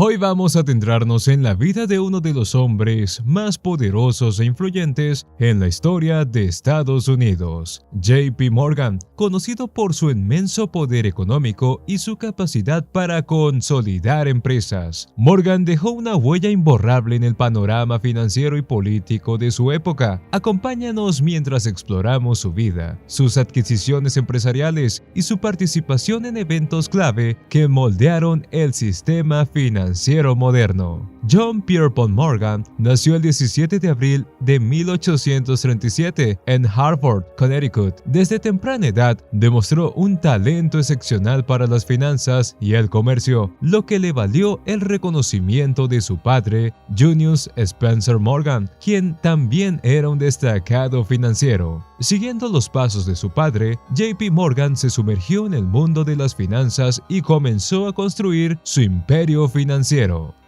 Hoy vamos a centrarnos en la vida de uno de los hombres más poderosos e influyentes en la historia de Estados Unidos, JP Morgan, conocido por su inmenso poder económico y su capacidad para consolidar empresas. Morgan dejó una huella imborrable en el panorama financiero y político de su época. Acompáñanos mientras exploramos su vida, sus adquisiciones empresariales y su participación en eventos clave que moldearon el sistema financiero moderno. John Pierpont Morgan nació el 17 de abril de 1837 en Hartford, Connecticut. Desde temprana edad demostró un talento excepcional para las finanzas y el comercio, lo que le valió el reconocimiento de su padre, Junius Spencer Morgan, quien también era un destacado financiero. Siguiendo los pasos de su padre, JP Morgan se sumergió en el mundo de las finanzas y comenzó a construir su imperio financiero.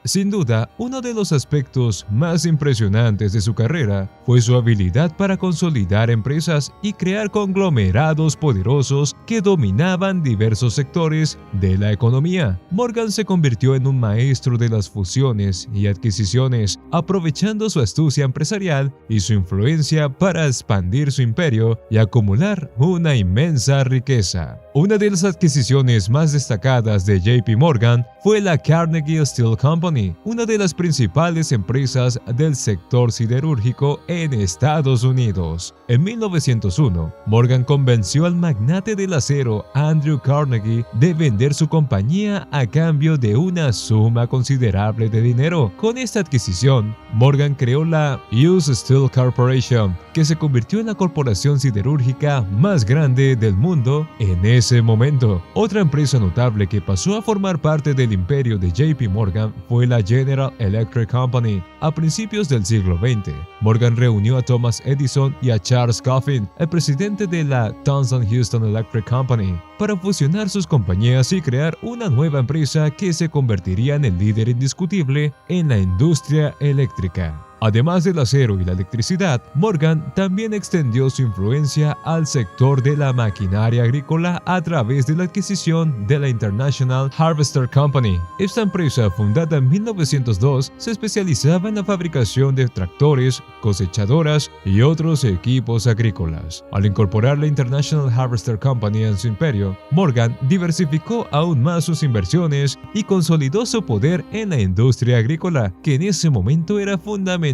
Sin duda, uno de los aspectos más impresionantes de su carrera fue su habilidad para consolidar empresas y crear conglomerados poderosos que dominaban diversos sectores de la economía. Morgan se convirtió en un maestro de las fusiones y adquisiciones, aprovechando su astucia empresarial y su influencia para expandir su imperio y acumular una inmensa riqueza. Una de las adquisiciones más destacadas de JP Morgan fue la Carnegie Steel Company, una de las principales empresas del sector siderúrgico en Estados Unidos. En 1901, Morgan convenció al magnate del acero Andrew Carnegie de vender su compañía a cambio de una suma considerable de dinero. Con esta adquisición, Morgan creó la US Steel Corporation, que se convirtió en la corporación siderúrgica más grande del mundo en ese momento. Otra empresa notable que pasó a formar parte del imperio de JP Morgan fue la General Electric Company. A principios del siglo XX, Morgan reunió a Thomas Edison y a Charles Coffin, el presidente de la Thomson Houston Electric Company, para fusionar sus compañías y crear una nueva empresa que se convertiría en el líder indiscutible en la industria eléctrica. Además del acero y la electricidad, Morgan también extendió su influencia al sector de la maquinaria agrícola a través de la adquisición de la International Harvester Company. Esta empresa, fundada en 1902, se especializaba en la fabricación de tractores, cosechadoras y otros equipos agrícolas. Al incorporar la International Harvester Company en su imperio, Morgan diversificó aún más sus inversiones y consolidó su poder en la industria agrícola, que en ese momento era fundamental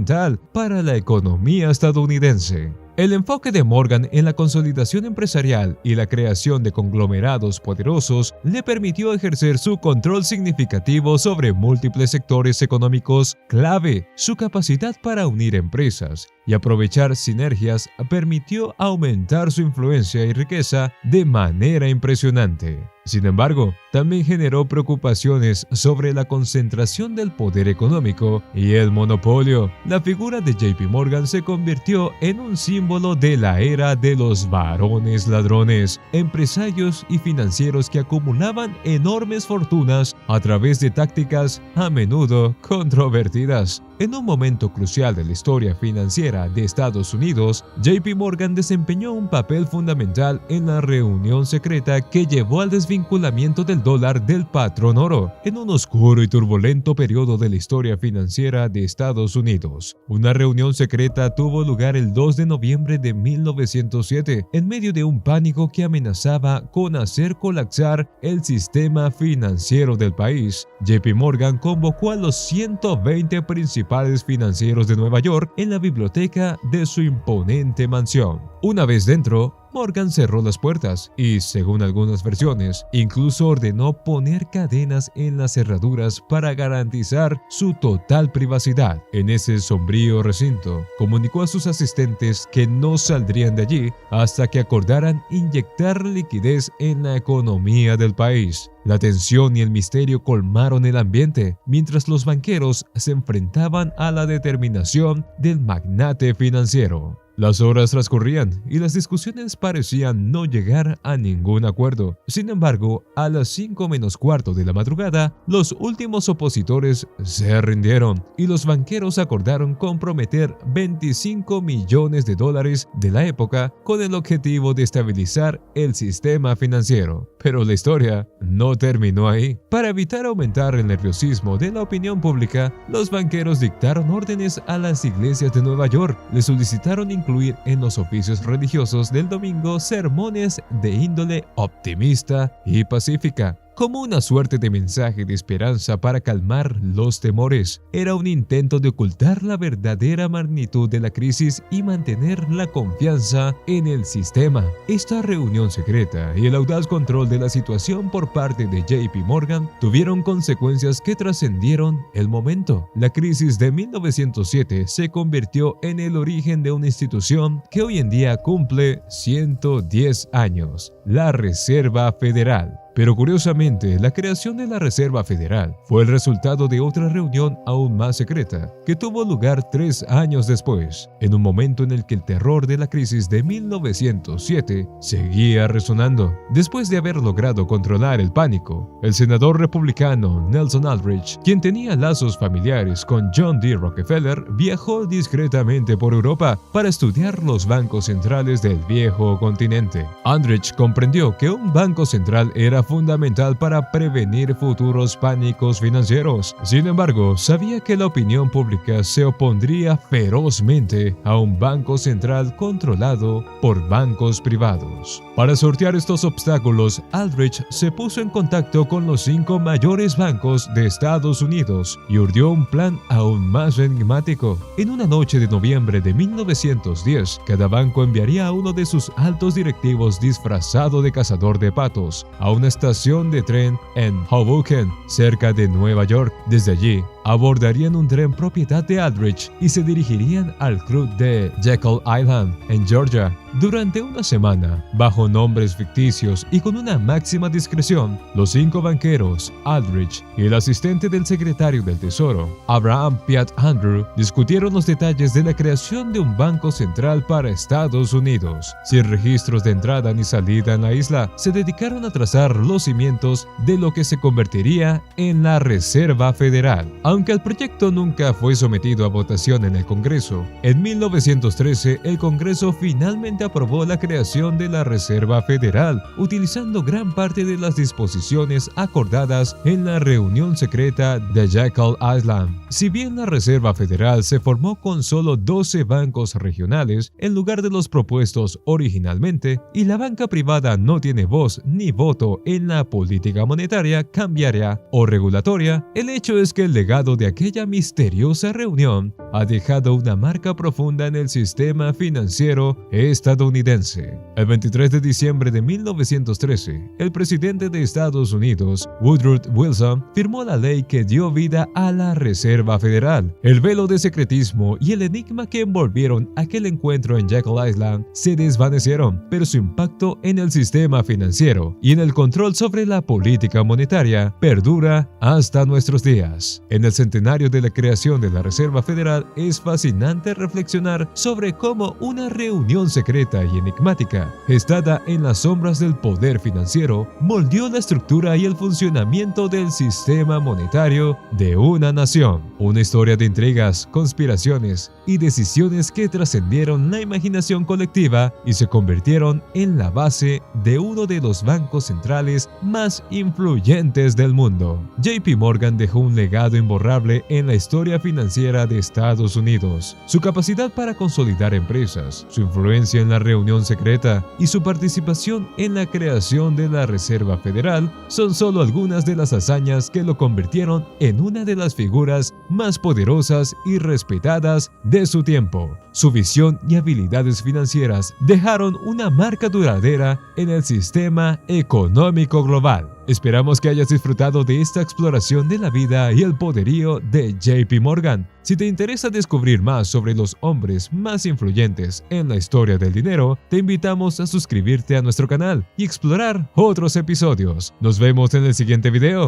para la economía estadounidense. El enfoque de Morgan en la consolidación empresarial y la creación de conglomerados poderosos le permitió ejercer su control significativo sobre múltiples sectores económicos clave. Su capacidad para unir empresas y aprovechar sinergias permitió aumentar su influencia y riqueza de manera impresionante. Sin embargo, también generó preocupaciones sobre la concentración del poder económico y el monopolio. La figura de JP Morgan se convirtió en un símbolo de la era de los varones ladrones, empresarios y financieros que acumulaban enormes fortunas a través de tácticas a menudo controvertidas. En un momento crucial de la historia financiera de Estados Unidos, JP Morgan desempeñó un papel fundamental en la reunión secreta que llevó al desvinculamiento del dólar del patrón oro en un oscuro y turbulento periodo de la historia financiera de Estados Unidos. Una reunión secreta tuvo lugar el 2 de noviembre de 1907 en medio de un pánico que amenazaba con hacer colapsar el sistema financiero del país. JP Morgan convocó a los 120 principales financieros de Nueva York en la biblioteca de su imponente mansión. Una vez dentro, Morgan cerró las puertas y, según algunas versiones, incluso ordenó poner cadenas en las cerraduras para garantizar su total privacidad. En ese sombrío recinto, comunicó a sus asistentes que no saldrían de allí hasta que acordaran inyectar liquidez en la economía del país. La tensión y el misterio colmaron el ambiente, mientras los banqueros se enfrentaban a la determinación del magnate financiero. Las horas transcurrían y las discusiones parecían no llegar a ningún acuerdo. Sin embargo, a las 5 menos cuarto de la madrugada, los últimos opositores se rindieron y los banqueros acordaron comprometer $25 millones de la época con el objetivo de estabilizar el sistema financiero. Pero la historia no terminó ahí. Para evitar aumentar el nerviosismo de la opinión pública, los banqueros dictaron órdenes a las iglesias de Nueva York. Les solicitaron incluir en los oficios religiosos del domingo sermones de índole optimista y pacífica, como una suerte de mensaje de esperanza para calmar los temores. Era un intento de ocultar la verdadera magnitud de la crisis y mantener la confianza en el sistema. Esta reunión secreta y el audaz control de la situación por parte de JP Morgan tuvieron consecuencias que trascendieron el momento. La crisis de 1907 se convirtió en el origen de una institución que hoy en día cumple 110 años, la Reserva Federal. Pero curiosamente, la creación de la Reserva Federal fue el resultado de otra reunión aún más secreta, que tuvo lugar 3 años después, en un momento en el que el terror de la crisis de 1907 seguía resonando. Después de haber logrado controlar el pánico, el senador republicano Nelson Aldrich, quien tenía lazos familiares con John D. Rockefeller, viajó discretamente por Europa para estudiar los bancos centrales del viejo continente. Aldrich comprendió que un banco central era fundamental para prevenir futuros pánicos financieros. Sin embargo, sabía que la opinión pública se opondría ferozmente a un banco central controlado por bancos privados. Para sortear estos obstáculos, Aldrich se puso en contacto con los 5 mayores bancos de Estados Unidos y urdió un plan aún más enigmático. En una noche de noviembre de 1910, cada banco enviaría a uno de sus altos directivos disfrazado de cazador de patos a una estación de tren en Hoboken, cerca de Nueva York. Desde allí, abordarían un tren propiedad de Aldrich y se dirigirían al club de Jekyll Island, en Georgia. Durante una semana, bajo nombres ficticios y con una máxima discreción, los 5 banqueros, Aldrich y el asistente del secretario del Tesoro, Abraham Piatt Andrew, discutieron los detalles de la creación de un banco central para Estados Unidos. Sin registros de entrada ni salida en la isla, se dedicaron a trazar los cimientos de lo que se convertiría en la Reserva Federal. Aunque el proyecto nunca fue sometido a votación en el Congreso, en 1913 el Congreso finalmente aprobó la creación de la Reserva Federal, utilizando gran parte de las disposiciones acordadas en la reunión secreta de Jekyll Island. Si bien la Reserva Federal se formó con solo 12 bancos regionales en lugar de los propuestos originalmente, y la banca privada no tiene voz ni voto en la política monetaria, cambiaria o regulatoria, el hecho es que el legado de aquella misteriosa reunión ha dejado una marca profunda en el sistema financiero estadounidense. El 23 de diciembre de 1913, el presidente de Estados Unidos, Woodrow Wilson, firmó la ley que dio vida a la Reserva Federal. El velo de secretismo y el enigma que envolvieron aquel encuentro en Jekyll Island se desvanecieron, pero su impacto en el sistema financiero y en el control sobre la política monetaria perdura hasta nuestros días. En el centenario de la creación de la Reserva Federal es fascinante reflexionar sobre cómo una reunión secreta y enigmática, gestada en las sombras del poder financiero, moldeó la estructura y el funcionamiento del sistema monetario de una nación. Una historia de intrigas, conspiraciones y decisiones que trascendieron la imaginación colectiva y se convirtieron en la base de uno de los bancos centrales más influyentes del mundo. JP Morgan dejó un legado imborrable en la historia financiera de Estados Unidos. Su capacidad para consolidar empresas, su influencia en la reunión secreta y su participación en la creación de la Reserva Federal son solo algunas de las hazañas que lo convirtieron en una de las figuras más poderosas y respetadas de su tiempo. Su visión y habilidades financieras dejaron una marca duradera en el sistema económico global. Esperamos que hayas disfrutado de esta exploración de la vida y el poderío de JP Morgan. Si te interesa descubrir más sobre los hombres más influyentes en la historia del dinero, te invitamos a suscribirte a nuestro canal y explorar otros episodios. Nos vemos en el siguiente video.